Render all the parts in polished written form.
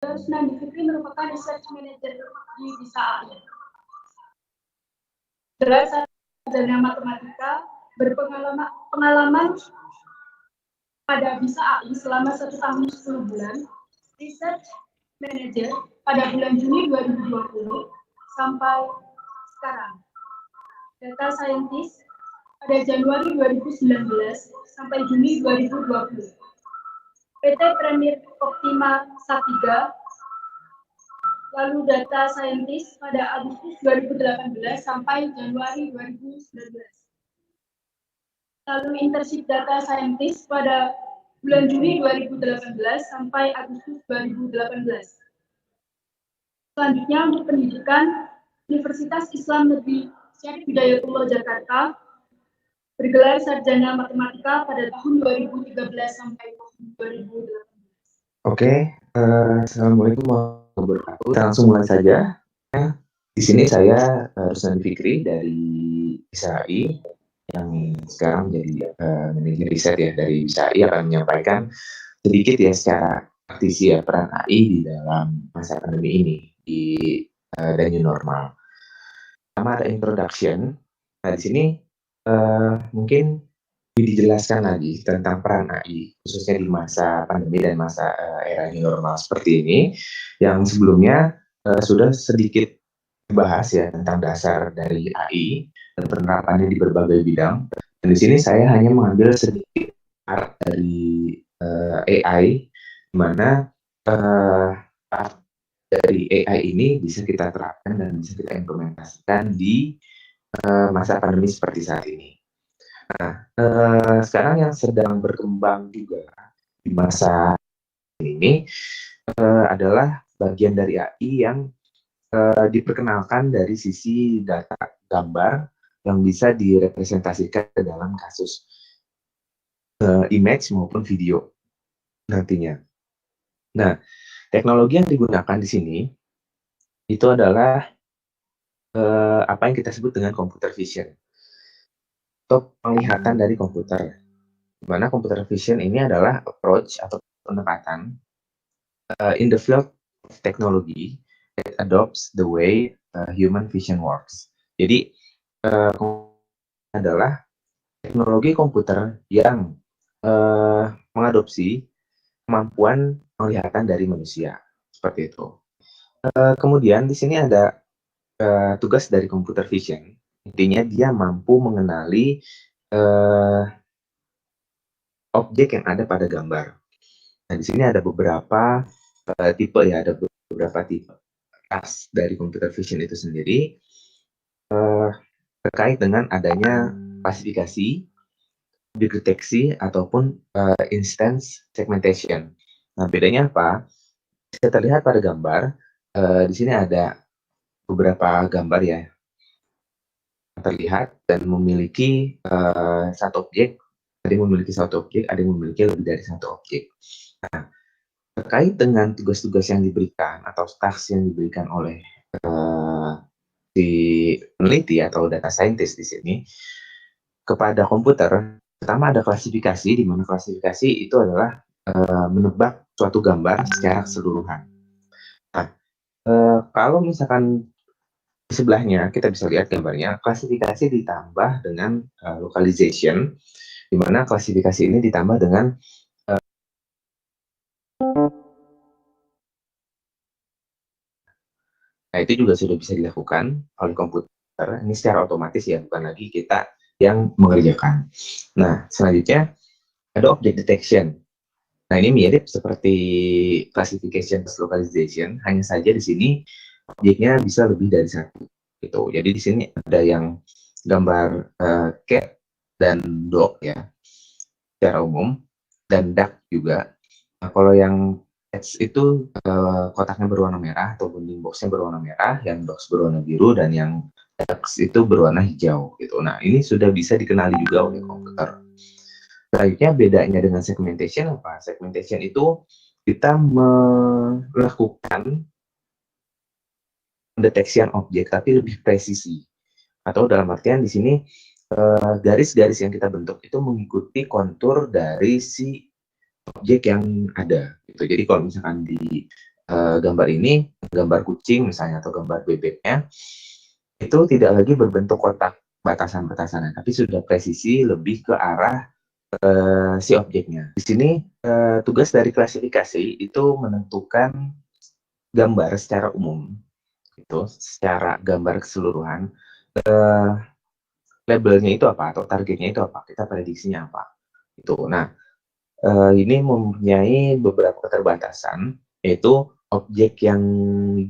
Rusnandi Fikri merupakan research manager di BISA AI. Adalah sarjana matematika berpengalaman pada BISA AI selama 1 tahun 10 bulan, research manager pada bulan Juni 2020 sampai sekarang, data scientist pada Januari 2019 sampai Juni 2020. PT Premier Optima Sapiga, lalu data scientist pada Agustus 2018 sampai Januari 2019. Lalu internship data scientist pada bulan Juni 2018 sampai Agustus 2018. Selanjutnya untuk pendidikan, Universitas Islam Negeri Syarif Hidayatullah Jakarta bergelar sarjana matematika pada tahun 2013 sampai tahun 2018. Oke, assalamualaikum warahmatullahi wabarakatuh. Kita langsung mulai saja. Di sini saya Rusnandi Fikri dari BISA AI yang sekarang menjadi manajer riset ya dari BISA AI akan menyampaikan sedikit ya secara praktisi ya peran AI di dalam masa pandemi ini di dan new normal. Pertama ada introduction. Nah di sini mungkin dijelaskan lagi tentang peran AI khususnya di masa pandemi dan masa era new normal seperti ini yang sebelumnya sudah sedikit dibahas ya tentang dasar dari AI dan penerapannya di berbagai bidang. Dan di sini saya hanya mengambil sedikit part dari AI di mana part dari AI ini bisa kita terapkan dan bisa kita implementasikan di masa pandemi seperti saat ini. Nah, sekarang yang sedang berkembang juga di masa ini adalah bagian dari AI yang diperkenalkan dari sisi data gambar yang bisa direpresentasikan ke dalam kasus image maupun video nantinya. Nah, teknologi yang digunakan di sini itu adalah apa yang kita sebut dengan computer vision atau penglihatan dari komputer. Di mana computer vision ini adalah approach atau pendekatan in the field of technology that adopts the way human vision works. Jadi adalah teknologi komputer yang mengadopsi kemampuan penglihatan dari manusia seperti itu. Kemudian di sini ada tugas dari computer vision. Intinya dia mampu mengenali objek yang ada pada gambar. Nah, di sini ada beberapa tipe ya, ada beberapa tipe task dari computer vision itu sendiri terkait dengan adanya klasifikasi, objek deteksi ataupun instance segmentation. Nah, bedanya apa? Bisa terlihat pada gambar. Di sini ada beberapa gambar ya terlihat dan memiliki satu objek. Ada yang memiliki satu objek, ada yang memiliki lebih dari satu objek. Nah, terkait dengan tugas-tugas yang diberikan atau task yang diberikan oleh si peneliti atau data scientist di sini kepada komputer, pertama ada klasifikasi, di mana klasifikasi itu adalah menebak suatu gambar secara keseluruhan. Nah, kalau misalkan di sebelahnya kita bisa lihat gambarnya, klasifikasi ditambah dengan localization, di mana klasifikasi ini ditambah dengan nah itu juga sudah bisa dilakukan oleh komputer. Ini secara otomatis ya, bukan lagi kita yang mengerjakan. Nah, selanjutnya ada object detection. Nah, ini mirip seperti classification plus localization, hanya saja di sini objeknya bisa lebih dari satu. Gitu. Jadi di sini ada yang gambar cat dan dog ya, secara umum, dan duck juga. Nah, kalau yang cats itu kotaknya berwarna merah atau bounding boxnya berwarna merah, yang dogs berwarna biru, dan yang ducks itu berwarna hijau. Gitu. Nah, ini sudah bisa dikenali juga oleh komputer. Selanjutnya bedanya dengan segmentation apa? Segmentation itu kita melakukan pendeteksian objek tapi lebih presisi. Atau dalam artian di sini garis-garis yang kita bentuk itu mengikuti kontur dari si objek yang ada. Gitu. Jadi kalau misalkan di gambar ini, gambar kucing misalnya atau gambar bebeknya, itu tidak lagi berbentuk kotak batasan-batasan, tapi sudah presisi lebih ke arah si objeknya. Di sini tugas dari klasifikasi itu menentukan gambar secara umum, itu secara gambar keseluruhan, labelnya itu apa atau targetnya itu apa, kita prediksinya apa. Itu. Nah, ini mempunyai beberapa keterbatasan, yaitu objek yang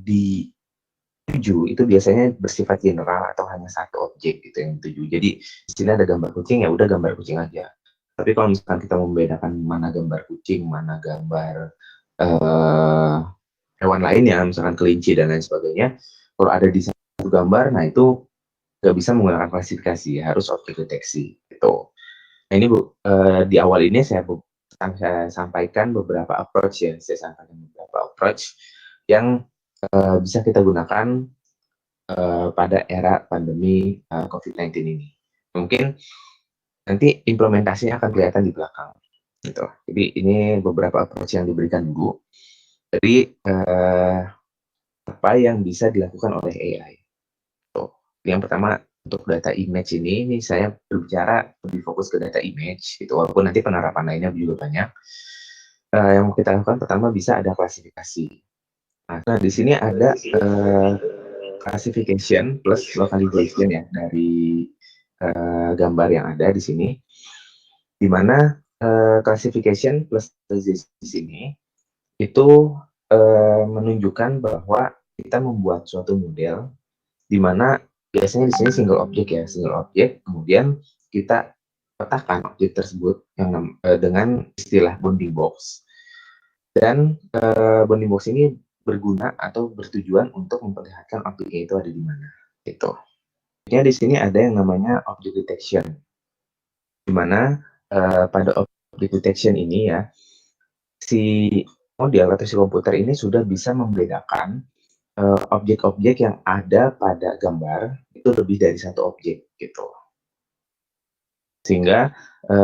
dituju itu biasanya bersifat general atau hanya satu objek gitu yang dituju. Jadi di sini ada gambar kucing, ya udah gambar kucing aja. Tapi kalau misalkan kita membedakan mana gambar kucing, mana gambar hewan lainnya, misalkan kelinci dan lain sebagainya, kalau ada di satu gambar, nah itu nggak bisa menggunakan klasifikasi, harus objek deteksi gitu. Nah ini Bu, di awal ini saya sampaikan beberapa approach ya, saya sampaikan beberapa approach yang bisa kita gunakan pada era pandemi COVID-19 ini. Mungkin nanti implementasinya akan kelihatan di belakang. Gitu. Jadi ini beberapa approach yang diberikan dulu. Jadi apa yang bisa dilakukan oleh AI. Tuh. Yang pertama untuk data image ini saya berbicara lebih fokus ke data image, gitu. Walaupun nanti penerapan lainnya juga banyak. Yang kita lakukan pertama bisa ada klasifikasi. Nah di sini ada classification plus localization ya dari gambar yang ada di sini, di mana classification plus localization di sini itu menunjukkan bahwa kita membuat suatu model di mana biasanya di sini single object ya, single object, kemudian kita petakan objek tersebut yang dengan istilah bounding box, dan bounding box ini berguna atau bertujuan untuk memperlihatkan objeknya itu ada di mana gitu. Jadi di sini ada yang namanya object detection, di mana pada object detection ini ya, si model atau si komputer ini sudah bisa membedakan objek-objek yang ada pada gambar itu lebih dari satu objek gitu. Sehingga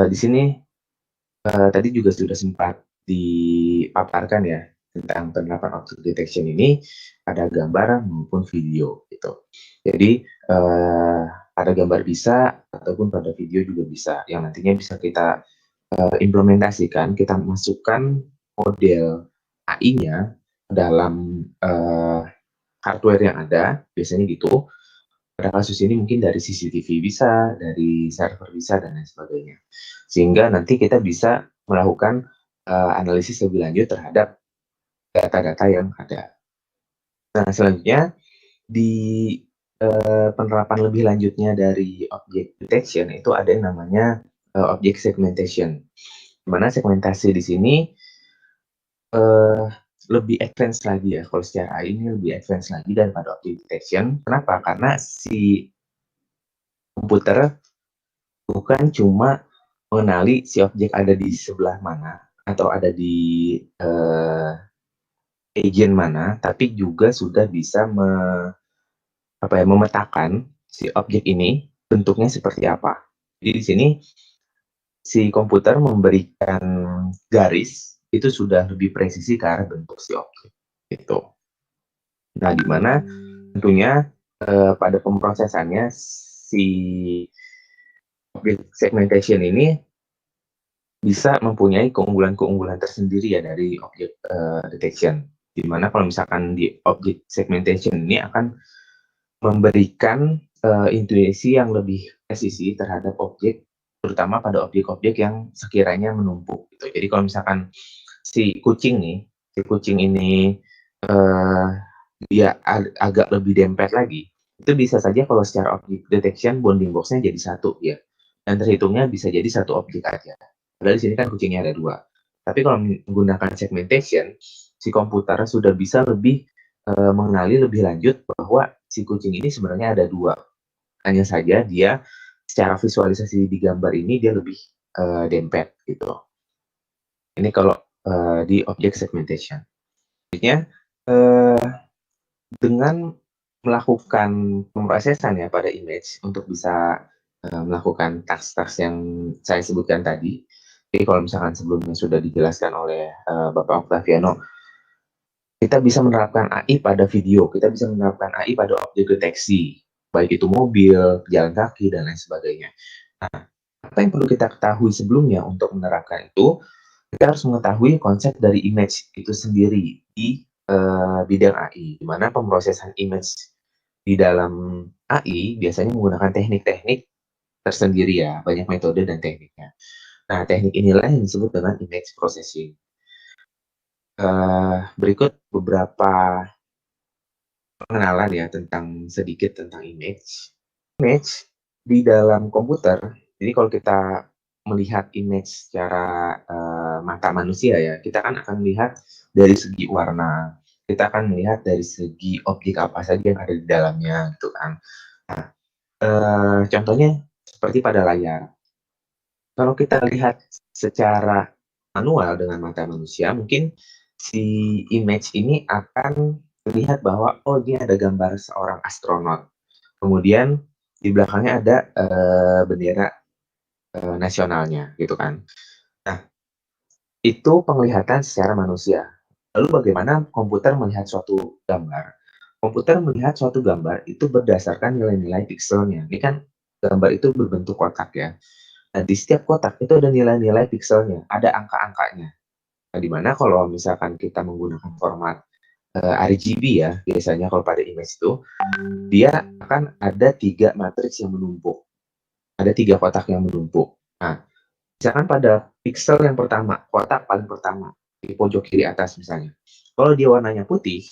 di sini tadi juga sudah sempat dipaparkan ya tentang penerapan object detection ini pada gambar maupun video gitu. Jadi pada gambar bisa ataupun pada video juga bisa, yang nantinya bisa kita implementasikan, kita masukkan model AI-nya dalam hardware yang ada, biasanya gitu. Pada kasus ini mungkin dari CCTV bisa, dari server bisa, dan lain sebagainya. Sehingga nanti kita bisa melakukan analisis lebih lanjut terhadap data-data yang ada. Nah, selanjutnya di penerapan lebih lanjutnya dari object detection itu ada yang namanya object segmentation. Di mana segmentasi di sini lebih advance lagi ya, kalau secara AI ini lebih advance lagi daripada object detection. Kenapa? Karena si komputer bukan cuma mengenali si objek ada di sebelah mana atau ada di agent mana, tapi juga sudah bisa memetakan si objek ini bentuknya seperti apa. Jadi di sini si komputer memberikan garis itu sudah lebih presisi ke arah bentuk si objek itu. Nah, di mana tentunya pada pemrosesannya si object segmentation ini bisa mempunyai keunggulan-keunggulan tersendiri ya dari object detection. Di mana kalau misalkan di object segmentation ini akan memberikan intuisi yang lebih presisi terhadap objek, terutama pada objek-objek yang sekiranya menumpuk gitu. Jadi kalau misalkan si kucing ini dia agak lebih dempet lagi, itu bisa saja kalau secara object detection bounding box-nya jadi satu ya, dan terhitungnya bisa jadi satu objek aja. Padahal di sini kan kucingnya ada dua. Tapi kalau menggunakan segmentation, si komputer sudah bisa lebih mengenali lebih lanjut bahwa si kucing ini sebenarnya ada dua. Hanya saja dia secara visualisasi di gambar ini dia lebih dempet gitu. Ini kalau di object segmentation. Artinya dengan melakukan pemrosesan ya pada image untuk bisa melakukan task-task yang saya sebutkan tadi. Jadi kalau misalkan sebelumnya sudah dijelaskan oleh Bapak Octaviano, kita bisa menerapkan AI pada video, kita bisa menerapkan AI pada objek deteksi, baik itu mobil, pejalan kaki, dan lain sebagainya. Nah, apa yang perlu kita ketahui sebelumnya untuk menerapkan itu, kita harus mengetahui konsep dari image itu sendiri di bidang AI, di mana pemrosesan image di dalam AI biasanya menggunakan teknik-teknik tersendiri ya, banyak metode dan tekniknya. Nah, teknik inilah yang disebut dengan image processing. Berikut beberapa pengenalan ya sedikit tentang image. Image di dalam komputer, jadi kalau kita melihat image secara mata manusia ya, kita kan akan melihat dari segi warna, kita akan melihat dari segi objek apa saja yang ada di dalamnya gitu kan. Nah, contohnya seperti pada layar. Kalau kita lihat secara manual dengan mata manusia, mungkin si image ini akan terlihat bahwa, oh ini ada gambar seorang astronot. Kemudian di belakangnya ada bendera nasionalnya gitu kan. Nah, itu penglihatan secara manusia. Lalu bagaimana komputer melihat suatu gambar? Komputer melihat suatu gambar itu berdasarkan nilai-nilai pikselnya. Ini kan gambar itu berbentuk kotak ya. Nah, di setiap kotak itu ada nilai-nilai pikselnya, ada angka-angkanya. Nah, di mana kalau misalkan kita menggunakan format RGB ya, biasanya kalau pada image itu, dia akan ada 3 matriks yang menumpuk. Ada 3 kotak yang menumpuk. Nah, misalkan pada piksel yang pertama, kotak paling pertama, di pojok kiri atas misalnya. Kalau dia warnanya putih,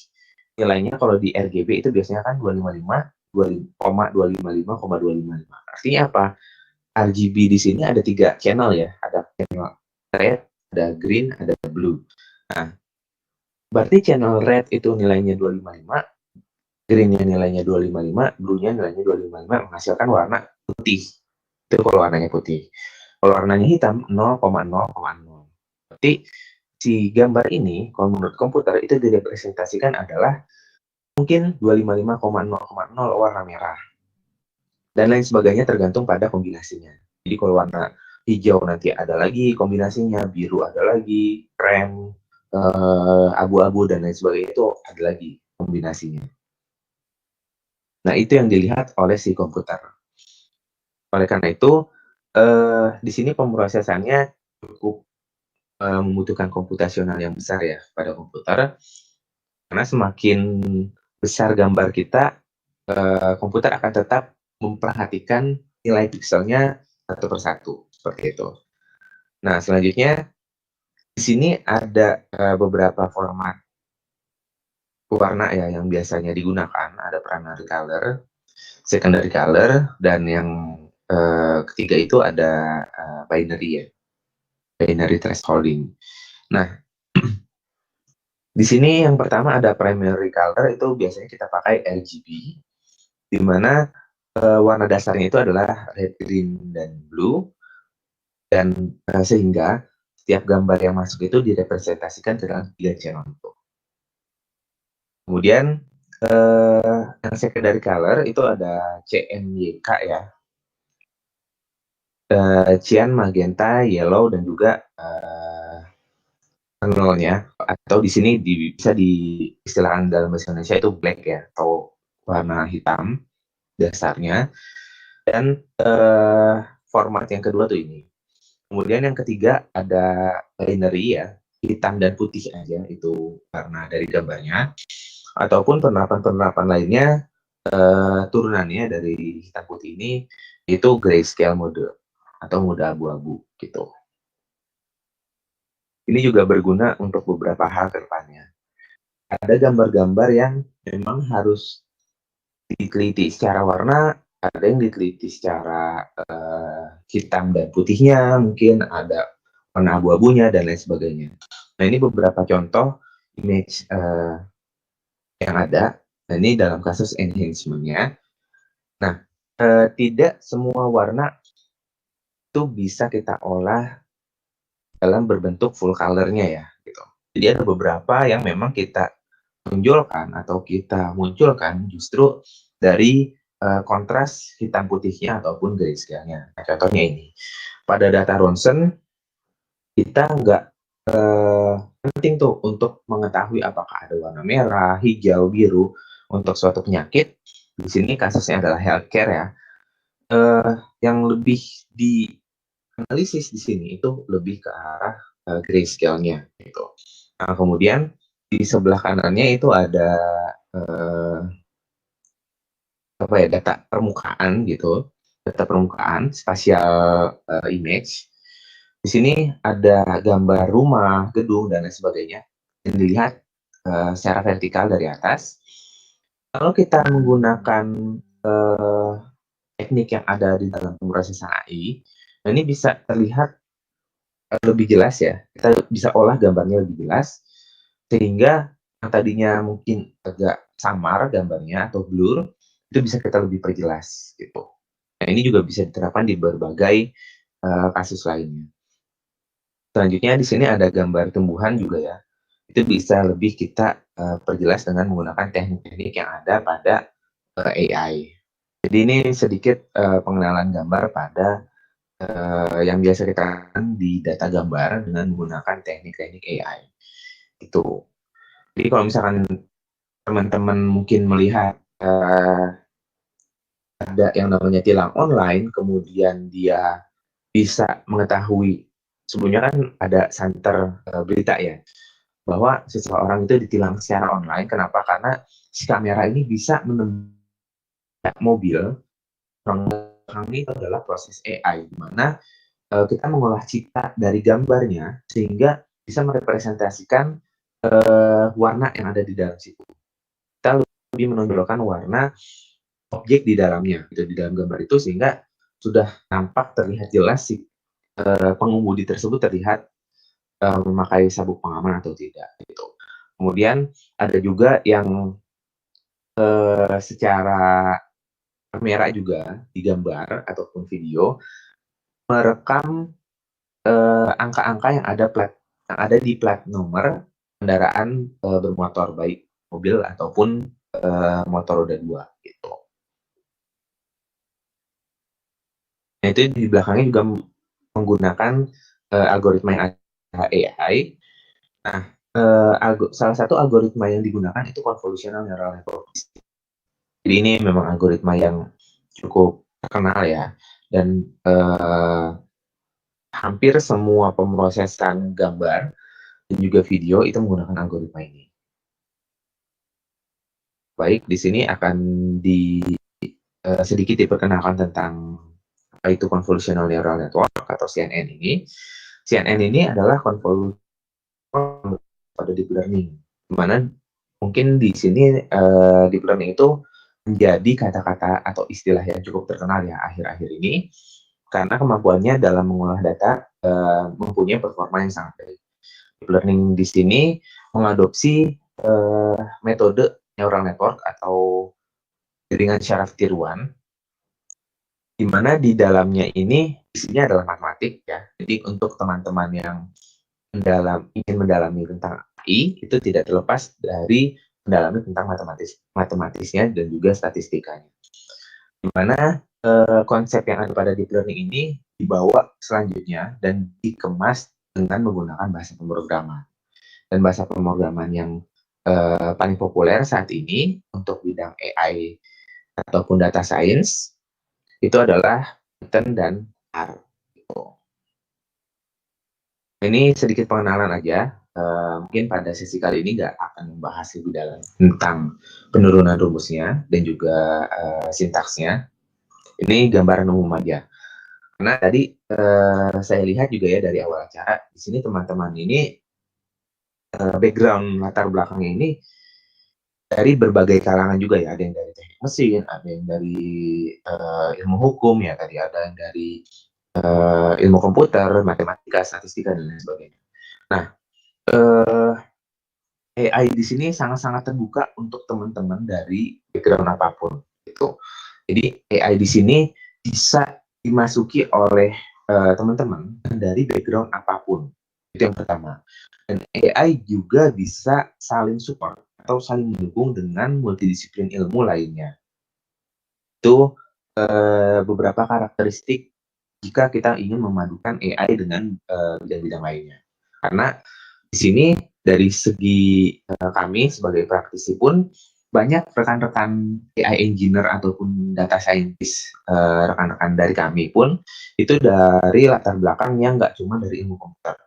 nilainya kalau di RGB itu biasanya kan 255, 255,255. Artinya apa? RGB di sini ada 3 channel ya, ada channel red, ada green, ada blue. Nah, berarti channel red itu nilainya 255, green-nya nilainya 255, blue-nya nilainya 255 menghasilkan warna putih. Itu kalau warnanya putih. Kalau warnanya hitam 0,0,0. Berarti si gambar ini kalau menurut komputer itu direpresentasikan adalah mungkin 255,0,0 warna merah. Dan lain sebagainya tergantung pada kombinasinya. Jadi kalau warna hijau nanti ada lagi kombinasinya, biru ada lagi, krem, abu-abu dan lain sebagainya itu ada lagi kombinasinya. Nah, itu yang dilihat oleh si komputer. Oleh karena itu, di sini pemrosesannya cukup membutuhkan komputasional yang besar ya pada komputer, karena semakin besar gambar kita, komputer akan tetap memperhatikan nilai pikselnya satu persatu, seperti itu. Nah, selanjutnya di sini ada beberapa format warna ya yang biasanya digunakan, ada primary color, secondary color, dan yang ketiga itu ada binary ya, binary thresholding. Nah, di sini yang pertama ada primary color, itu biasanya kita pakai RGB, di mana warna dasarnya itu adalah red, green, dan blue, dan sehingga setiap gambar yang masuk itu direpresentasikan dalam 3 channel itu. Kemudian yang secondary color itu ada CMYK ya, cyan, magenta, yellow, dan juga nolnya, atau di sini bisa diistilahkan dalam bahasa Indonesia itu black ya, atau warna hitam dasarnya. Dan format yang kedua tuh ini. Kemudian yang ketiga ada binary ya, hitam dan putih aja itu warna dari gambarnya. Ataupun penerapan-penerapan lainnya turunannya dari hitam putih ini itu grayscale mode atau mode abu-abu gitu. Ini juga berguna untuk beberapa hal ke depannya. Ada gambar-gambar yang memang harus diteliti secara warna, ada yang diteliti secara hitam dan putihnya, mungkin ada warna abu-abunya dan lain sebagainya. Nah, ini beberapa contoh image yang ada. Nah, ini dalam kasus enhancement-nya. Nah, tidak semua warna itu bisa kita olah dalam berbentuk full color-nya ya, gitu. Jadi ada beberapa yang memang kita tonjolkan atau kita munculkan justru dari kontras hitam putihnya ataupun grayscale-nya. Nah, contohnya ini, pada data ronsen kita nggak penting tuh untuk mengetahui apakah ada warna merah, hijau, biru untuk suatu penyakit. Di sini kasusnya adalah healthcare ya. Yang lebih dianalisis di sini itu lebih ke arah grayscale-nya gitu. Nah, kemudian di sebelah kanannya itu ada eh, apa ya, data permukaan gitu, data permukaan spatial image. Di sini ada gambar rumah, gedung dan lain sebagainya yang dilihat secara vertikal dari atas. Kalau kita menggunakan eh, teknik yang ada di dalam pemrosesan AI, nah ini bisa terlihat lebih jelas ya. Kita bisa olah gambarnya lebih jelas sehingga yang tadinya mungkin agak samar gambarnya atau blur itu bisa kita lebih perjelas gitu. Nah, ini juga bisa diterapkan di berbagai kasus lainnya. Selanjutnya di sini ada gambar tumbuhan juga ya. Itu bisa lebih kita perjelas dengan menggunakan teknik-teknik yang ada pada AI. Jadi ini sedikit pengenalan gambar pada yang biasa kita lakukan di data gambar dengan menggunakan teknik-teknik AI. Itu. Jadi kalau misalkan teman-teman mungkin melihat ada yang namanya tilang online, kemudian dia bisa mengetahui, sebelumnya kan ada santer berita ya, bahwa seseorang itu ditilang secara online. Kenapa? Karena si kamera ini bisa menemukan mobil yang belakang itu adalah proses AI, di mana kita mengolah citra dari gambarnya sehingga bisa merepresentasikan warna yang ada di dalam situ. Kita lebih menonjolkan warna objek di dalamnya, gitu, di dalam gambar itu sehingga sudah nampak terlihat jelas si pengemudi tersebut terlihat memakai sabuk pengaman atau tidak. Gitu. Kemudian ada juga yang secara kamera juga di gambar ataupun video merekam angka-angka yang ada di plat nomor kendaraan bermotor, baik mobil ataupun motor roda 2 gitu. Nah, itu di belakangnya juga menggunakan algoritma yang ada AI. Nah, salah satu algoritma yang digunakan itu convolutional neural network. Jadi ini memang algoritma yang cukup terkenal ya, dan hampir semua pemrosesan gambar dan juga video itu menggunakan algoritma ini. Baik, di sini akan sedikit diperkenalkan tentang apa itu convolutional neural network atau CNN ini. CNN ini adalah convolutional pada deep learning, di mana mungkin di sini deep learning itu menjadi kata-kata atau istilah yang cukup terkenal ya akhir-akhir ini, karena kemampuannya dalam mengolah data mempunyai performa yang sangat baik. Deep learning di sini mengadopsi metode neural network atau jaringan syaraf tiruan, di mana di dalamnya ini isinya adalah matematik ya. Jadi untuk teman-teman yang ingin mendalami tentang AI itu tidak terlepas dari mendalami tentang matematisnya dan juga statistikanya. Di mana konsep yang ada pada deep learning ini dibawa selanjutnya dan dikemas dengan menggunakan bahasa pemrograman. Dan bahasa pemrograman yang paling populer saat ini untuk bidang AI ataupun data science itu adalah Python dan R. Ini sedikit pengenalan aja. Mungkin pada sesi kali ini nggak akan membahas lebih dalam tentang penurunan rumusnya dan juga sintaksnya. Ini gambaran umum aja. Karena tadi saya lihat juga ya dari awal acara, di sini teman-teman ini background latar belakangnya ini dari berbagai kalangan juga ya. Ada yang dari teknik mesin, ada yang dari ilmu hukum ya, tadi ada yang dari ilmu komputer, matematika, statistika dan lain sebagainya. Nah, AI di sini sangat-sangat terbuka untuk teman-teman dari background apapun gitu. Jadi AI di sini bisa dimasuki oleh teman-teman dari background apapun. Itu yang pertama. Dan AI juga bisa saling support atau saling mendukung dengan multidisiplin ilmu lainnya. Itu beberapa karakteristik jika kita ingin memadukan AI dengan bidang-bidang lainnya. Karena di sini dari segi kami sebagai praktisi pun banyak rekan-rekan AI engineer ataupun data scientist, rekan-rekan dari kami pun itu dari latar belakang yang nggak cuma dari ilmu komputer.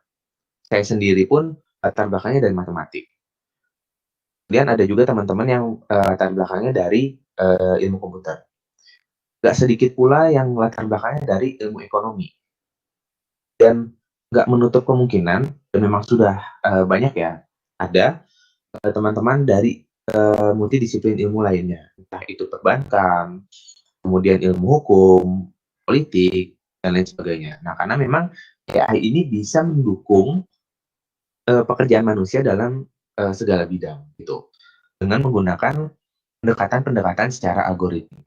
Saya sendiri pun latar belakangnya dari matematik. Kemudian ada juga teman-teman yang latar belakangnya dari ilmu komputer. Nggak sedikit pula yang latar belakangnya dari ilmu ekonomi. Dan nggak menutup kemungkinan, dan memang sudah banyak ya, ada teman-teman dari multidisiplin ilmu lainnya, entah itu perbankan, kemudian ilmu hukum, politik, dan lain sebagainya. Nah, karena memang AI ini bisa mendukung pekerjaan manusia dalam segala bidang, gitu, dengan menggunakan pendekatan-pendekatan secara algoritma.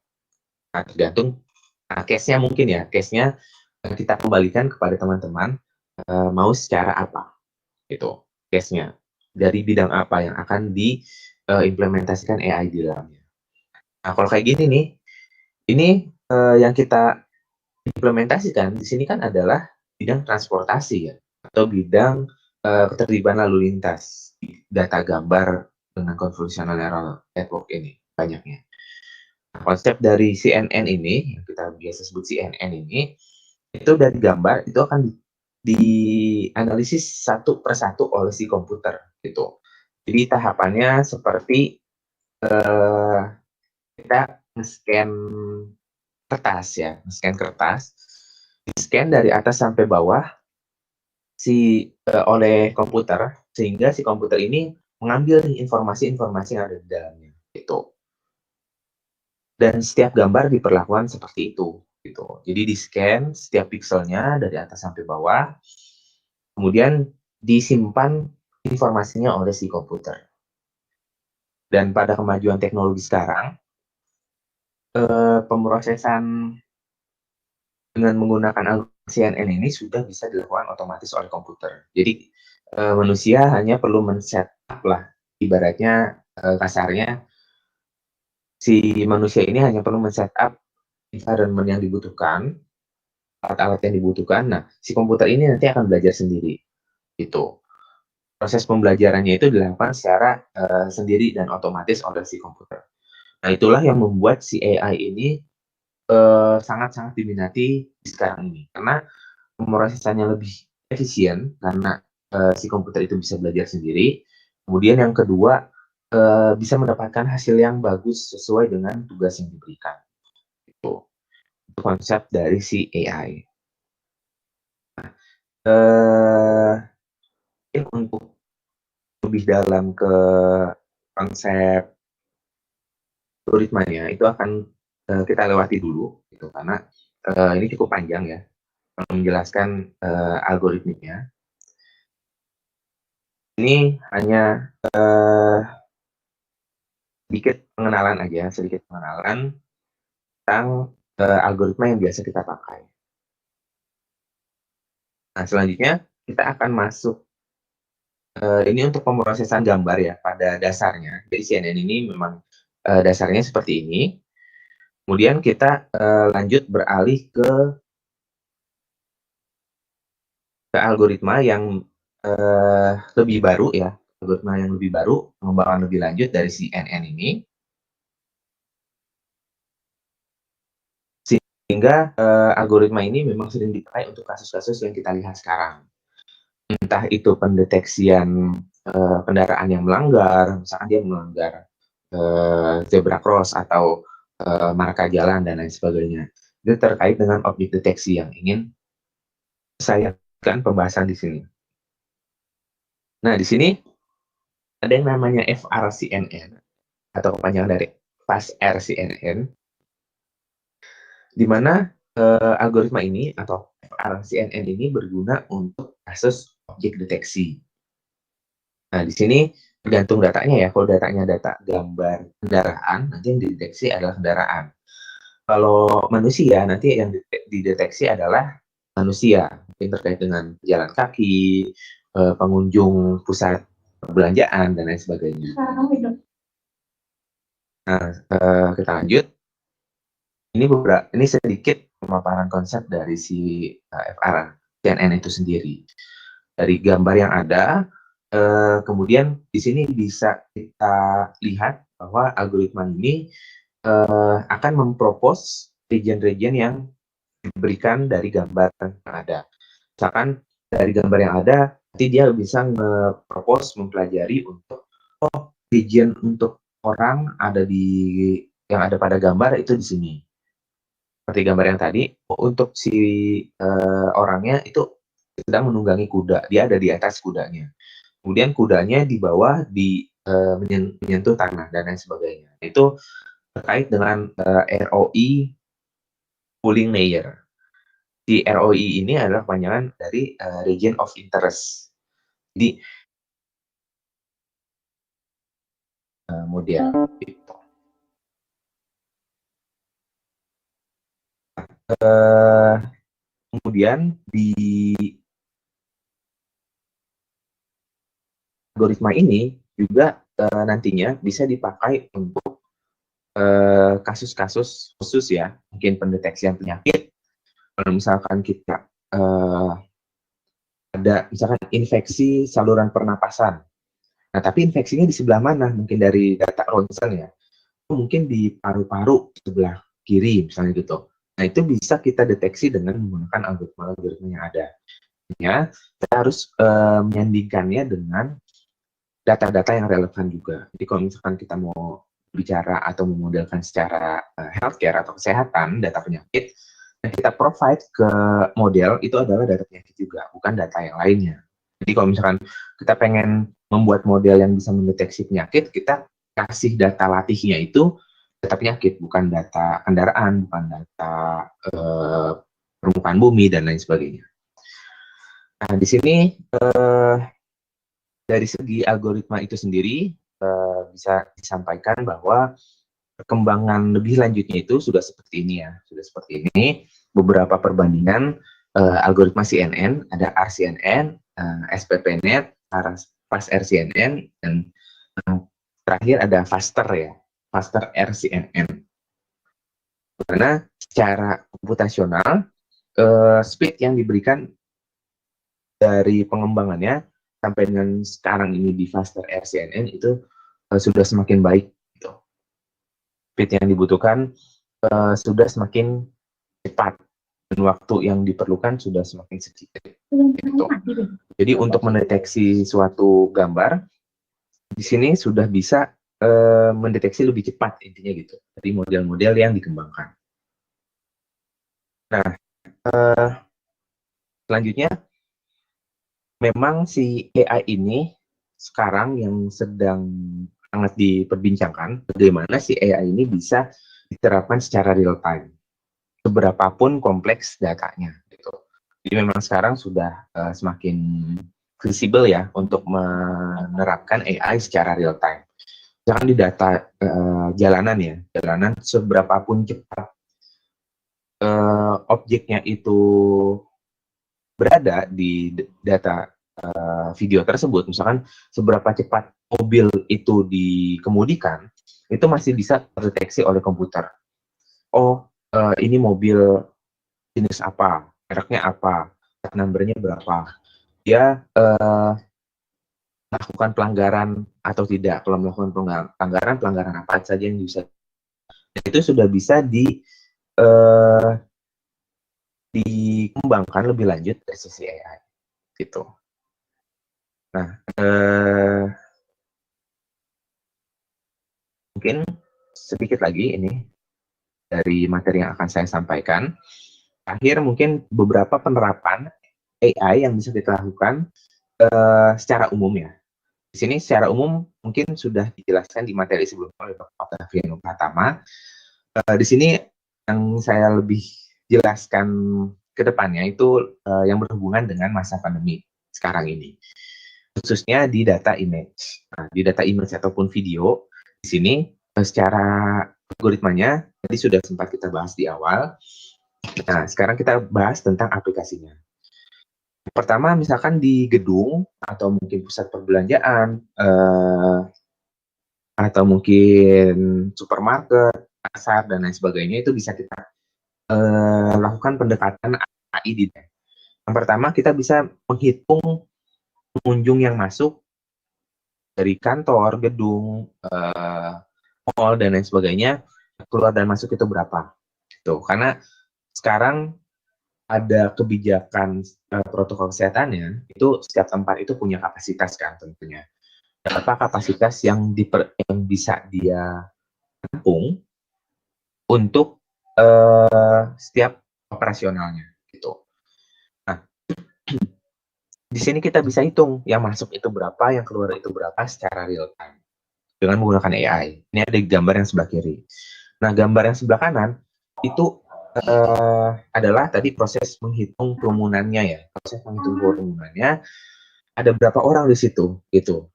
Nah, tergantung case-nya mungkin ya, case-nya kita kembalikan kepada teman-teman mau secara apa, gitu, case-nya. Dari bidang apa yang akan diimplementasikan AI di dalamnya. Nah, kalau kayak gini nih, ini yang kita implementasikan di sini kan adalah bidang transportasi ya, atau bidang keterlibatan lalu lintas, data gambar dengan convolutional neural network ini banyaknya. Nah, konsep dari CNN ini, yang kita biasa sebut CNN ini, itu dari gambar itu akan dianalisis satu persatu oleh si komputer gitu. Jadi tahapannya seperti kita nge-scan kertas ya, nge-scan kertas, di-scan dari atas sampai bawah oleh komputer, sehingga si komputer ini mengambil informasi-informasi yang ada di dalamnya gitu. Dan setiap gambar diperlakukan seperti itu gitu. Jadi di-scan setiap pikselnya dari atas sampai bawah, kemudian disimpan informasinya oleh si komputer. Dan pada kemajuan teknologi sekarang, pemrosesan dengan menggunakan algoritma CNN ini sudah bisa dilakukan otomatis oleh komputer. Jadi manusia hanya perlu men-setup lah, ibaratnya kasarnya si manusia ini hanya perlu men-setup environment yang dibutuhkan, alat-alat yang dibutuhkan. Nah, si komputer ini nanti akan belajar sendiri, gitu. Proses pembelajarannya itu dilakukan secara sendiri dan otomatis oleh si komputer. Nah, itulah yang membuat si AI ini sangat-sangat diminati di sekarang ini. Karena pemrosesannya lebih efisien, karena si komputer itu bisa belajar sendiri. Kemudian yang kedua, bisa mendapatkan hasil yang bagus sesuai dengan tugas yang diberikan. Itu konsep dari si AI. Untuk lebih dalam ke konsep algoritmanya itu akan kita lewati dulu gitu, karena ini cukup panjang ya menjelaskan algoritmnya. Ini hanya sedikit pengenalan tentang algoritma yang biasa kita pakai. Nah, selanjutnya kita akan masuk ini untuk pemrosesan gambar ya pada dasarnya. Jadi CNN ini memang dasarnya seperti ini. Kemudian kita lanjut beralih ke algoritma yang lebih baru ya, algoritma yang lebih baru, pengembangan lebih lanjut dari CNN ini. Sehingga algoritma ini memang sering dipakai untuk kasus-kasus yang kita lihat sekarang. Entah itu pendeteksian kendaraan yang melanggar, misalkan dia melanggar zebra cross atau marka jalan dan lain sebagainya. Itu terkait dengan objek deteksi yang ingin saya lakukan pembahasan di sini. Nah, di sini ada yang namanya FRCNN atau kepanjangan dari Fast RCNN, di mana algoritma ini atau FRCNN ini berguna untuk kasus objek deteksi. Nah, di sini tergantung datanya ya. Kalau datanya data gambar kendaraan, nanti yang dideteksi adalah kendaraan. Kalau manusia, nanti yang dideteksi adalah manusia, mungkin terkait dengan jalan kaki, pengunjung pusat perbelanjaan, dan lain sebagainya. Nah, kita lanjut. Ini sedikit pemaparan konsep dari si FR CNN itu sendiri. Dari gambar yang ada, Kemudian di sini bisa kita lihat bahwa algoritma ini akan mempropos region-region yang diberikan dari gambar yang ada. Misalkan dari gambar yang ada, nanti dia bisa nge-propose mempelajari untuk region untuk orang ada yang ada pada gambar itu di sini. Seperti gambar yang tadi, untuk si orangnya itu sedang menunggangi kuda, dia ada di atas kudanya. Kemudian kudanya di bawah menyentuh tanah dan lain sebagainya. Itu terkait dengan ROI pooling layer. Si ROI ini adalah kepanjangan dari region of interest. Jadi model itu. Kemudian di algoritma ini juga nantinya bisa dipakai untuk kasus-kasus khusus ya, mungkin pendeteksian penyakit. Kalau misalkan kita ada misalkan infeksi saluran pernapasan. Nah, tapi infeksinya di sebelah mana? Mungkin dari data ronsen ya. Mungkin di paru-paru sebelah kiri misalnya gitu. Nah, itu bisa kita deteksi dengan menggunakan algoritma-algoritma yang ada. Ya, kita harus menyandingkannya dengan data-data yang relevan juga. Jadi kalau misalkan kita mau bicara atau memodelkan secara healthcare atau kesehatan, data penyakit, yang kita provide ke model itu adalah data penyakit juga, bukan data yang lainnya. Jadi kalau misalkan kita pengen membuat model yang bisa mendeteksi penyakit, kita kasih data latihnya itu data penyakit, bukan data kendaraan, bukan data permukaan bumi, dan lain sebagainya. Nah, di sini dari segi algoritma itu sendiri bisa disampaikan bahwa perkembangan lebih lanjutnya itu sudah seperti ini ya, sudah seperti ini. Beberapa perbandingan algoritma CNN, ada RCNN, SPPNet, FastRCNN, dan terakhir ada Faster ya, Faster RCNN. Karena secara komputasional speed yang diberikan dari pengembangannya sampai dengan sekarang ini di Faster RCNN itu sudah semakin baik. Gitu. Speed yang dibutuhkan sudah semakin cepat dan waktu yang diperlukan sudah semakin sedikit. Gitu. Jadi untuk mendeteksi suatu gambar di sini sudah bisa mendeteksi lebih cepat intinya gitu dari model-model yang dikembangkan. Nah, selanjutnya memang si AI ini sekarang yang sedang sangat diperbincangkan bagaimana si AI ini bisa diterapkan secara real time. Seberapapun kompleks datanya gitu. Jadi memang sekarang sudah semakin visible ya untuk menerapkan AI secara real time. Misalkan di data jalanan ya, jalanan seberapapun cepat objeknya itu berada di data video tersebut, misalkan seberapa cepat mobil itu dikemudikan, itu masih bisa terdeteksi oleh komputer. Oh, ini mobil jenis apa, mereknya apa, numbernya berapa, dia melakukan pelanggaran atau tidak. Kalau melakukan pelanggaran apa saja yang bisa. Itu sudah bisa dikembangkan lebih lanjut dari sisi AI. Gitu. Nah, mungkin sedikit lagi ini dari materi yang akan saya sampaikan. Akhir mungkin beberapa penerapan AI yang bisa kita lakukan secara umum ya. Di sini secara umum mungkin sudah dijelaskan di materi sebelumnya oleh Dr. Octaviano Pratama. Di sini yang saya lebih jelaskan ke depannya itu yang berhubungan dengan masa pandemi sekarang ini. Khususnya di data image. Nah, di data image ataupun video, di sini secara algoritmanya tadi sudah sempat kita bahas di awal. Nah, sekarang kita bahas tentang aplikasinya. Pertama, misalkan di gedung atau mungkin pusat perbelanjaan atau mungkin supermarket, pasar dan lain sebagainya itu bisa kita lakukan pendekatan AI di. Yang pertama kita bisa menghitung pengunjung yang masuk dari kantor, gedung, mall dan lain sebagainya, keluar dan masuk itu berapa. Gitu. Karena sekarang ada kebijakan protokol kesehatannya, itu setiap tempat itu punya kapasitas kan tentunya. Berapa kapasitas yang bisa dia tampung untuk setiap operasionalnya gitu. Nah, di sini kita bisa hitung yang masuk itu berapa, yang keluar itu berapa secara real time dengan menggunakan AI. Ini ada gambar yang sebelah kiri. Nah, gambar yang sebelah kanan itu adalah tadi proses menghitung kerumunannya ya. Proses menghitung kerumunannya ada berapa orang di situ gitu.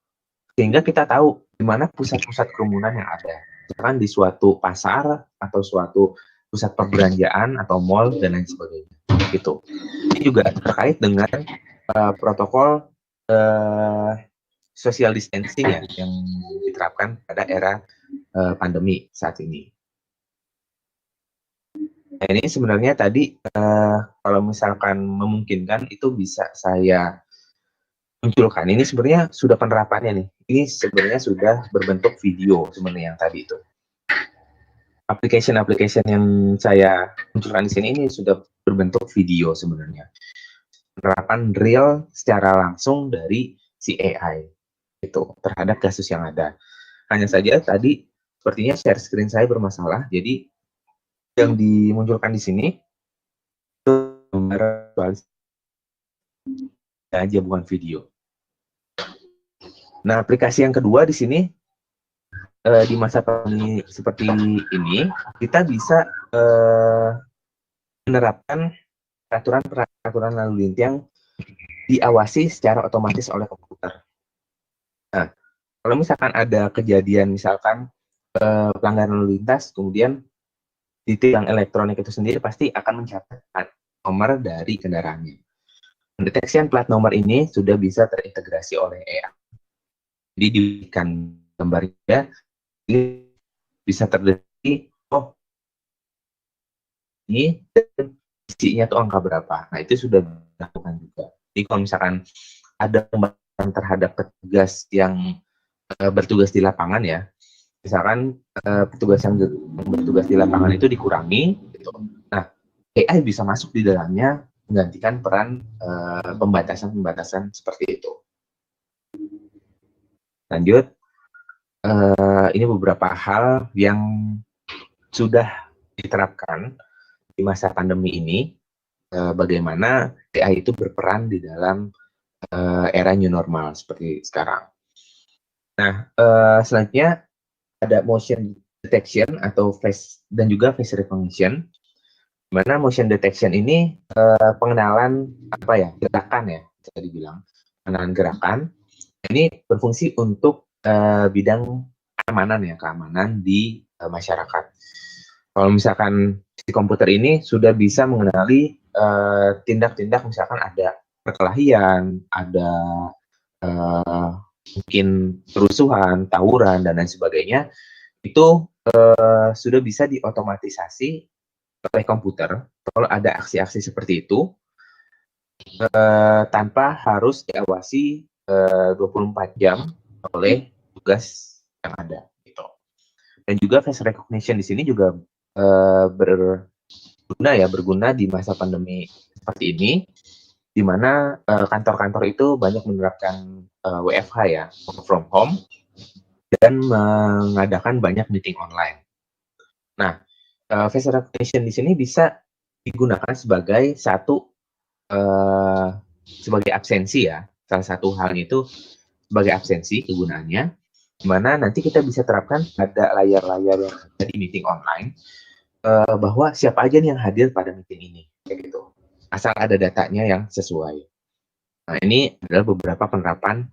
Sehingga kita tahu di mana pusat-pusat kerumunan yang ada. Misalkan di suatu pasar atau suatu pusat perbelanjaan atau mall dan lain sebagainya gitu. Ini juga terkait dengan protokol social distancing ya yang diterapkan pada era pandemi saat ini. Nah, ini sebenarnya tadi kalau misalkan memungkinkan itu bisa saya munculkan. Ini sebenarnya sudah penerapannya nih. Ini sebenarnya sudah berbentuk video sebenarnya yang tadi itu. Application yang saya munculkan di sini ini sudah berbentuk video sebenarnya. Penerapan real secara langsung dari si AI itu terhadap kasus yang ada. Hanya saja tadi sepertinya share screen saya bermasalah. Jadi yang dimunculkan di sini itu gambar aja bukan video. Nah, aplikasi yang kedua di sini di masa pandemi seperti ini kita bisa menerapkan peraturan lalu lintas yang diawasi secara otomatis oleh komputer. Nah, kalau misalkan ada kejadian misalkan pelanggaran lalu lintas, kemudian di tiang elektronik itu sendiri pasti akan mencatat nomor dari kendaraannya. Pendeteksian plat nomor ini sudah bisa terintegrasi oleh AI. Jadi diberikan gambarnya, ini bisa terdeteksi, oh ini isinya tuh angka berapa. Nah itu sudah dilakukan juga. Jadi kalau misalkan ada pembahasan terhadap petugas yang bertugas di lapangan ya, misalkan petugas yang bertugas di lapangan itu dikurangi, gitu. Nah AI bisa masuk di dalamnya menggantikan peran pembatasan-pembatasan seperti itu. Lanjut, ini beberapa hal yang sudah diterapkan di masa pandemi ini, bagaimana AI itu berperan di dalam era new normal seperti sekarang. Nah, selanjutnya ada motion detection atau face dan juga face recognition. Dimana motion detection ini pengenalan apa ya, gerakan ya, bisa dibilang pengenalan gerakan. Ini berfungsi untuk bidang keamanan di masyarakat. Kalau misalkan di komputer ini sudah bisa mengenali tindak-tindak misalkan ada perkelahian, ada mungkin kerusuhan, tawuran dan lain sebagainya, itu sudah bisa diotomatisasi oleh komputer kalau ada aksi-aksi seperti itu tanpa harus diawasi 24 jam oleh tugas yang ada gitu. Dan juga face recognition di sini juga berguna di masa pandemi seperti ini, di mana kantor-kantor itu banyak menerapkan WFH ya, work from home, dan mengadakan banyak meeting online. Nah, face recognition di sini bisa digunakan sebagai sebagai absensi ya. Salah satu hal itu sebagai absensi kegunaannya, di mana nanti kita bisa terapkan pada layar-layar yang ada di meeting online, bahwa siapa aja nih yang hadir pada meeting ini, kayak gitu. Asal ada datanya yang sesuai. Nah, ini adalah beberapa penerapan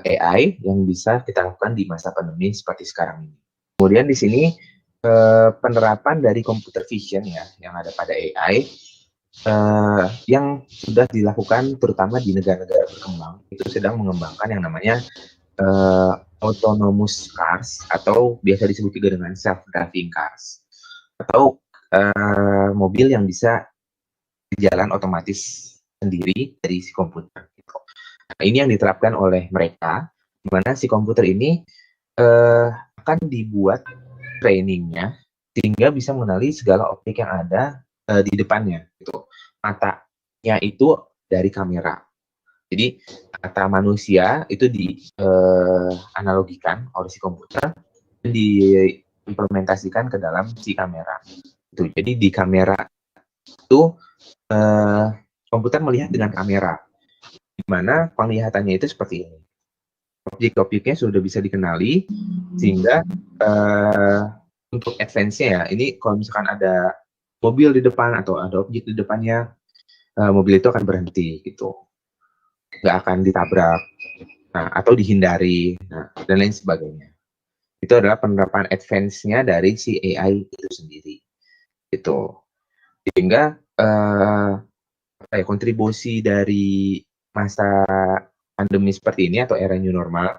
AI yang bisa kita lakukan di masa pandemi seperti sekarang ini. Kemudian di sini penerapan dari computer vision ya yang ada pada AI yang sudah dilakukan terutama di negara-negara berkembang itu sedang mengembangkan yang namanya autonomous cars atau biasa disebut juga dengan self-driving cars atau mobil yang bisa berjalan otomatis sendiri dari si komputer. Gitu. Nah, ini yang diterapkan oleh mereka di mana si komputer ini akan dibuat trainingnya sehingga bisa mengenali segala objek yang ada di depannya. Gitu. Matanya itu dari kamera. Jadi mata manusia itu dianalogikan oleh si komputer dan diimplementasikan ke dalam si kamera. Itu. Jadi di kamera itu komputer melihat dengan kamera, di mana penglihatannya itu seperti ini. Objek-objeknya sudah bisa dikenali, sehingga untuk advance-nya ya, ini kalau misalkan ada mobil di depan atau ada objek di depannya, mobil itu akan berhenti gitu, nggak akan ditabrak, atau dihindari, dan lain sebagainya. Itu adalah penerapan advance-nya dari si AI itu sendiri, gitu. Sehingga kontribusi dari masa pandemi seperti ini atau era new normal,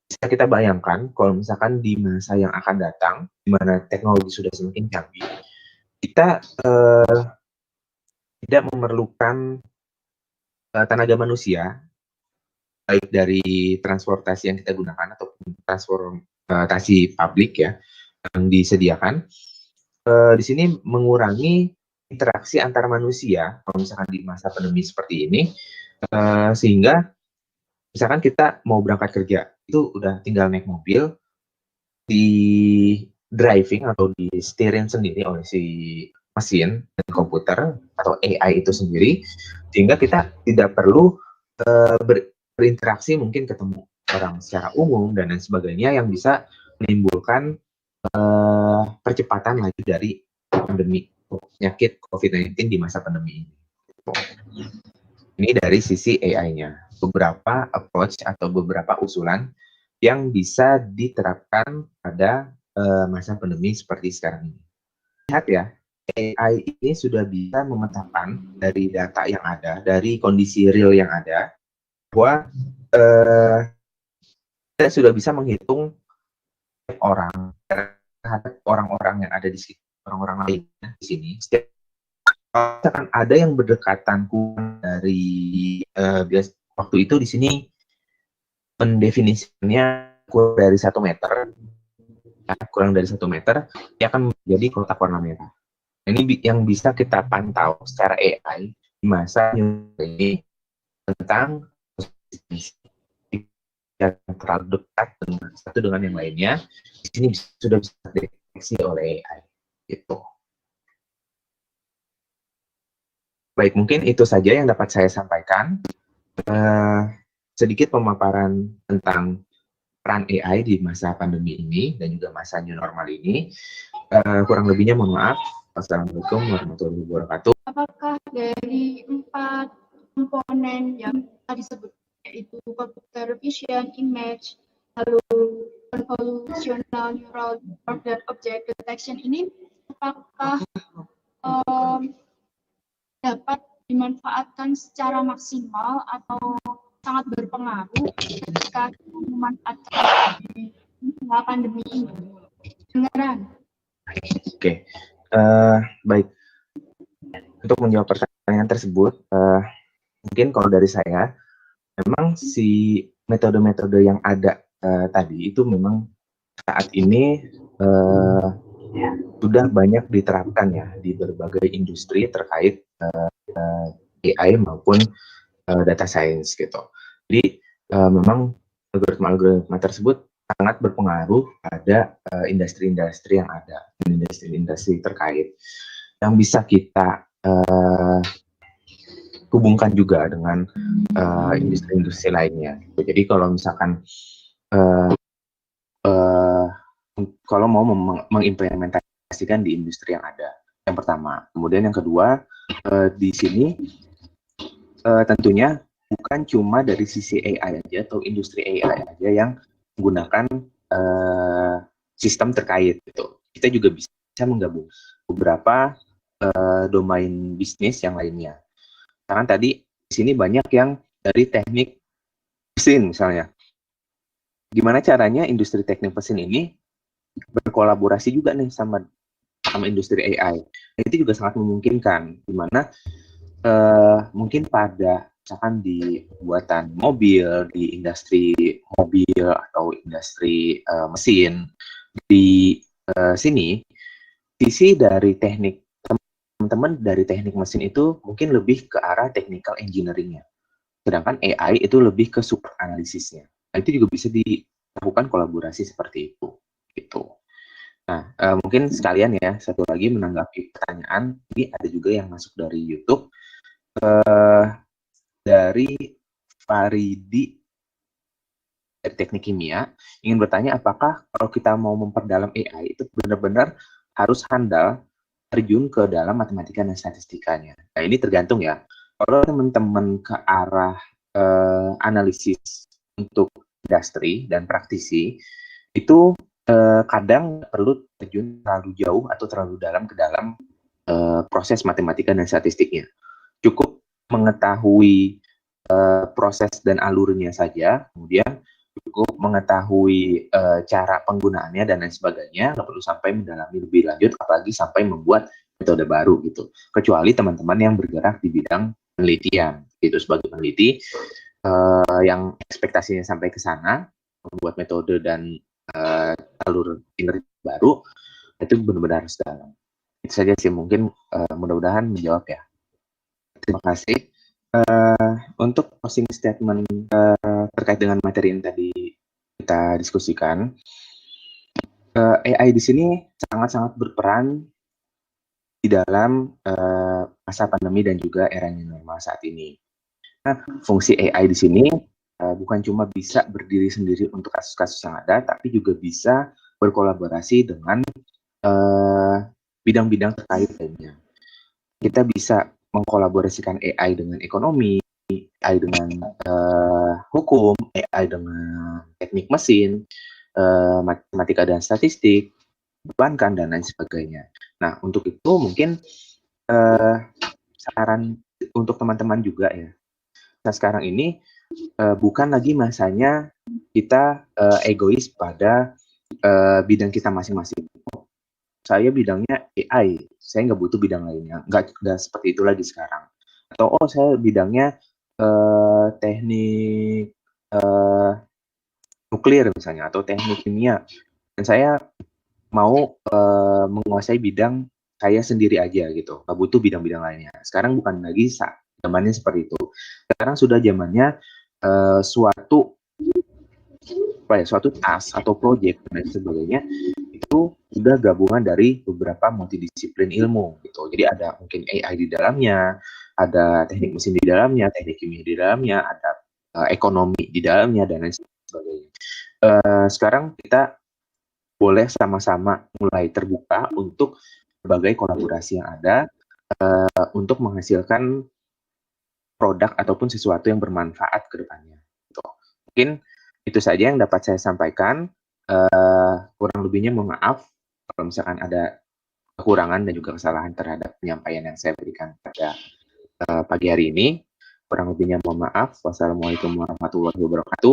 bisa kita bayangkan kalau misalkan di masa yang akan datang, di mana teknologi sudah semakin canggih, kita tidak memerlukan tenaga manusia, baik dari transportasi yang kita gunakan ataupun transportasi publik ya yang disediakan. Di sini mengurangi interaksi antar manusia kalau misalkan di masa pandemi seperti ini, sehingga misalkan kita mau berangkat kerja itu udah tinggal naik mobil, di driving atau di steering sendiri oleh si mesin dan komputer atau AI itu sendiri, sehingga kita tidak perlu berinteraksi, mungkin ketemu orang secara umum dan lain sebagainya, yang bisa menimbulkan percepatan laju dari pandemi penyakit COVID-19 di masa pandemi ini. Ini dari sisi AI-nya, beberapa approach atau beberapa usulan yang bisa diterapkan pada masa pandemi seperti sekarang ini. Lihat ya, AI ini sudah bisa memetakan dari data yang ada, dari kondisi real yang ada, bahwa kita sudah bisa menghitung orang terhadap orang-orang yang ada di sini, orang-orang lain di sini. Setiap akan ada yang berdekatan dari waktu itu di sini pendefinisinya kurang dari 1 meter, ya, kurang dari 1 meter, dia akan menjadi kotak warna merah. Ini yang bisa kita pantau secara AI di masa ini tentang yang terlalu dekat dengan satu dengan yang lainnya. Di sini sudah bisa dideteksi oleh AI. Gitu. Baik, mungkin itu saja yang dapat saya sampaikan. Sedikit pemaparan tentang peran AI di masa pandemi ini dan juga masa new normal ini. Kurang lebihnya mohon maaf. Wassalamualaikum warahmatullahi wabarakatuh. Apakah dari 4 komponen yang tadi disebut, yaitu computer vision, image, lalu convolutional neural network, object detection ini, apakah dapat dimanfaatkan secara maksimal atau sangat berpengaruh ketika memanfaatkan pandemi ini? Dengaran. Oke, baik. Untuk menjawab pertanyaan tersebut, mungkin kalau dari saya, memang si metode-metode yang ada tadi itu memang saat ini sudah banyak diterapkan ya di berbagai industri terkait AI maupun data science gitu. Jadi memang algoritma-algoritma tersebut sangat berpengaruh pada industri-industri yang ada, industri-industri terkait yang bisa kita hubungkan juga dengan industri-industri lainnya. Jadi kalau misalkan kalau mau mengimplementasikan di industri yang ada, yang pertama. Kemudian yang kedua, di sini tentunya bukan cuma dari sisi AI aja atau industri AI aja yang menggunakan sistem terkait gitu. Kita juga bisa menggabung beberapa domain bisnis yang lainnya. Karena tadi di sini banyak yang dari teknik mesin misalnya. Gimana caranya industri teknik mesin ini berkolaborasi juga nih sama industri AI. Itu juga sangat memungkinkan, di mana mungkin pada misalkan di pembuatan mobil, di industri mobil atau industri mesin. Di sini, sisi dari teknik teman-teman dari teknik mesin itu mungkin lebih ke arah technical engineering-nya. Sedangkan AI itu lebih ke super analisisnya. Nah, itu juga bisa dilakukan kolaborasi seperti itu. Gitu. Nah, mungkin sekalian ya, satu lagi menanggapi pertanyaan, ini ada juga yang masuk dari YouTube, dari Faridi dari teknik kimia, ingin bertanya apakah kalau kita mau memperdalam AI itu benar-benar harus handal terjun ke dalam matematika dan statistikanya. Nah, ini tergantung ya. Kalau teman-teman ke arah analisis untuk industri dan praktisi, itu kadang perlu terjun terlalu jauh atau terlalu dalam ke dalam proses matematika dan statistiknya. Cukup mengetahui proses dan alurnya saja, kemudian cukup mengetahui cara penggunaannya dan lain sebagainya, nggak perlu sampai mendalami lebih lanjut, apalagi sampai membuat metode baru gitu. Kecuali teman-teman yang bergerak di bidang penelitian, itu sebagai peneliti yang ekspektasinya sampai ke sana, membuat metode dan alur kinerja baru, itu benar-benar harus dalam. Itu saja sih, mungkin mudah-mudahan menjawab ya. Terima kasih. Untuk closing statement terkait dengan materi yang tadi kita diskusikan, AI di sini sangat-sangat berperan di dalam masa pandemi dan juga era new normal saat ini. Nah, fungsi AI di sini bukan cuma bisa berdiri sendiri untuk kasus-kasus yang ada, tapi juga bisa berkolaborasi dengan bidang-bidang terkait lainnya. Kita bisa mengkolaborasikan AI dengan ekonomi, AI dengan hukum, AI dengan teknik mesin, matematika dan statistik, perbankan, dan lain sebagainya. Nah, untuk itu mungkin saran untuk teman-teman juga ya. Nah, sekarang ini bukan lagi masanya kita egois pada bidang kita masing-masing. Saya bidangnya AI, saya nggak butuh bidang lainnya. Nggak seperti itu lagi sekarang. Atau, oh saya bidangnya teknik nuklir misalnya, atau teknik kimia. Dan saya mau menguasai bidang saya sendiri aja gitu, nggak butuh bidang-bidang lainnya. Sekarang bukan lagi zamannya seperti itu. Sekarang sudah zamannya suatu task atau project dan sebagainya itu sudah gabungan dari beberapa multidisiplin ilmu gitu. Jadi ada mungkin AI di dalamnya, ada teknik mesin di dalamnya, teknik kimia di dalamnya, ada ekonomi di dalamnya dan lain sebagainya. Sekarang kita boleh sama-sama mulai terbuka untuk berbagai kolaborasi yang ada untuk menghasilkan produk ataupun sesuatu yang bermanfaat ke depannya. Gitu. Mungkin itu saja yang dapat saya sampaikan. Kurang lebihnya mohon maaf kalau misalkan ada kekurangan dan juga kesalahan terhadap penyampaian yang saya berikan pada pagi hari ini. Kurang lebihnya mohon maaf. Wassalamualaikum warahmatullahi wabarakatuh.